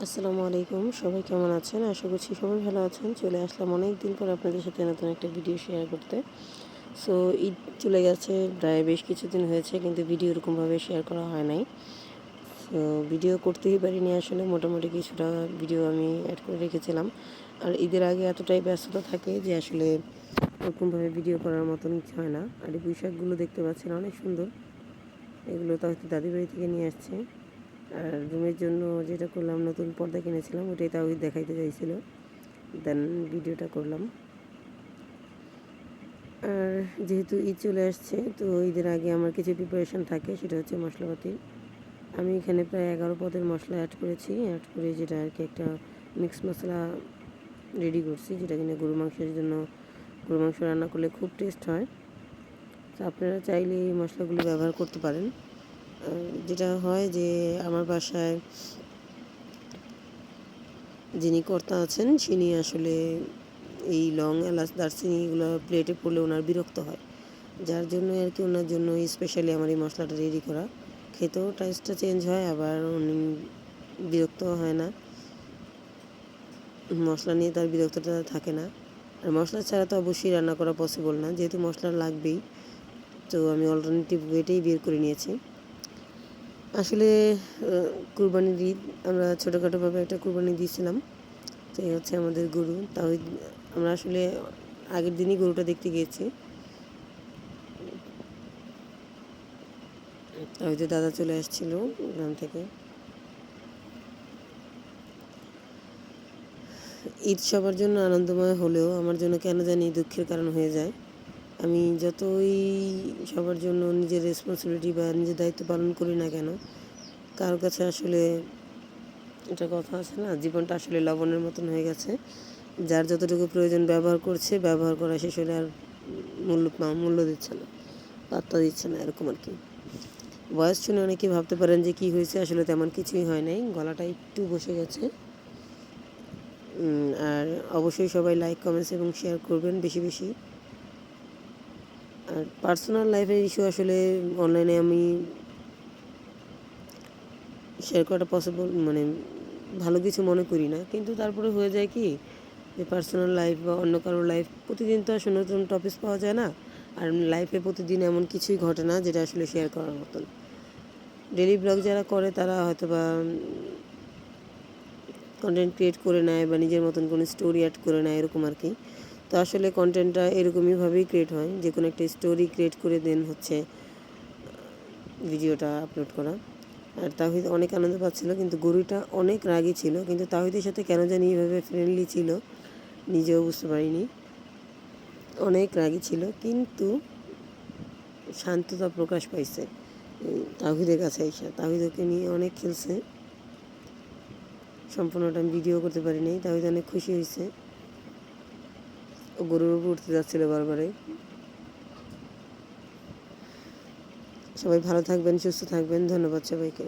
আসসালামু আলাইকুম, সবাই কেমন আছেন? আশা করছি সবাই ভালো আছেন। চলে আসলাম অনেক দিন পর আপনাদের সাথে নতুন একটা ভিডিও শেয়ার করতে। সো ঈদ চলে গেছে, প্রায় বেশ কিছুদিন হয়েছে, কিন্তু ভিডিও এরকমভাবে শেয়ার করা হয় নাই। সো ভিডিও করতেই পারিনি আসলে, মোটামুটি কিছুটা ভিডিও আমি অ্যাড করে রেখেছিলাম। আর ঈদের আগে এতটাই ব্যস্ততা থাকে যে আসলে ওরকমভাবে ভিডিও করার মতন কিছু হয় না। আর এই পোশাকগুলো দেখতে পাচ্ছেন অনেক সুন্দর। এগুলো তো হয়তো দাদির বাড়ি থেকে নিয়ে আসছে। আর রুমের জন্য যেটা করলাম, নতুন পর্দা কিনেছিলাম, ওটাই তাও দেখাইতে চাইছিল, দেন ভিডিওটা করলাম। আর যেহেতু ঈদ চলে আসছে, তো ঈদের আগে আমার কিছু প্রিপারেশান থাকে, সেটা হচ্ছে মশলাপাতি। আমি এখানে প্রায় 11 পদের মশলা অ্যাড করেছি, অ্যাড করে যেটা আর কি একটা মিক্স মশলা রেডি করছি, যেটা কিনা গরু মাংসের জন্য, গরু মাংস রান্না করলে খুব টেস্ট হয়। তো আপনারা চাইলে এই মশলাগুলো ব্যবহার করতে পারেন। যেটা হয় যে আমার বাসায় যিনি কর্তা আছেন, তিনি আসলে এই লং, এলাচ, দারচিনি এগুলো প্লেটে পড়লে ওনার বিরক্ত হয়, যার জন্য আর কি ওনার জন্য স্পেশালি আমার এই মশলাটা রেডি করা। খেতেও টেস্টটা চেঞ্জ হয়, আবার উনি বিরক্তও হয় না, মশলা নিয়ে তার বিরক্তটা থাকে না। আর মশলা ছাড়া তো অবশ্যই রান্না করা পসিবল না, যেহেতু মশলা লাগবেই, তো আমি অল্টারনেটিভ ওয়েটাই বের করে নিয়েছি। আসলে কুরবানির ঈদ আমরা ছোটোখাটোভাবে একটা কুরবানি দিয়েছিলাম, তো এই হচ্ছে আমাদের গরু। তাও আমরা আসলে আগের দিনই গরুটা দেখতে গিয়েছি। তাও যে দাদা চলে আসছিল গ্রাম থেকে। ঈদ সবার জন্য আনন্দময় হলেও আমার জন্য কেন জানি দুঃখের কারণ হয়ে যায়। আমি যতই সবার জন্য নিজের রেসপন্সিবিলিটি বা নিজের দায়িত্ব পালন করি না কেন, কারোর কাছে আসলে এটা কথা আছে না, জীবনটা আসলে লবণের মতন হয়ে গেছে। যার যতটুকু প্রয়োজন ব্যবহার করছে, ব্যবহার করা শেষ হলে আর মূল্য দিচ্ছে না, পাত্তা দিচ্ছে না, এরকম আর কি। ভয়েস শুনে অনেকেই ভাবতে পারেন যে কী হয়েছে, আসলে তেমন কিছুই হয় নাই, গলাটা একটু বসে গেছে। আর অবশ্যই সবাই লাইক, কমেন্টস এবং শেয়ার করবেন বেশি বেশি। আর পার্সোনাল লাইফের ইস্যু আসলে অনলাইনে আমি শেয়ার করাটা পসিবল, মানে ভালো কিছু মনে করি না, কিন্তু তারপরে হয়ে যায় কি যে পার্সোনাল লাইফ বা অন্য কারোর লাইফ, প্রতিদিন তো আসলে নতুন টপিকস পাওয়া যায় না। আর লাইফে প্রতিদিন এমন কিছুই ঘটে না যেটা আসলে শেয়ার করার মতন। ডেলি ব্লগ যারা করে তারা হয়তো বা কন্টেন্ট ক্রিয়েট করে নেয় বা নিজের মতন কোনো স্টোরি অ্যাড করে নেয়, এরকম আর কি। তো আসলে কন্টেন্টটা এরকমইভাবেই ক্রিয়েট হয়, যে কোনো একটা স্টোরি ক্রিয়েট করে দেন হচ্ছে ভিডিওটা আপলোড করা। আর তাহিদ অনেক আনন্দ পাচ্ছিল, কিন্তু গরুটা অনেক রাগী ছিল, কিন্তু তাহিদের সাথে কেন জানি এইভাবে ফ্রেন্ডলি ছিল নিজেও বুঝতে পারিনি। অনেক রাগী ছিল, কিন্তু শান্ততা প্রকাশ পাইছে তাহিদের কাছে এসে। তাহিদ ওকে নিয়ে অনেক খেলছে, সম্পূর্ণটা আমি ভিডিও করতে পারিনি। তাহিদ অনেক খুশি হয়েছে, ও গরুর উপর উঠতে যাচ্ছিল বারবারে। সবাই ভালো থাকবেন, সুস্থ থাকবেন, ধন্যবাদ সবাইকে।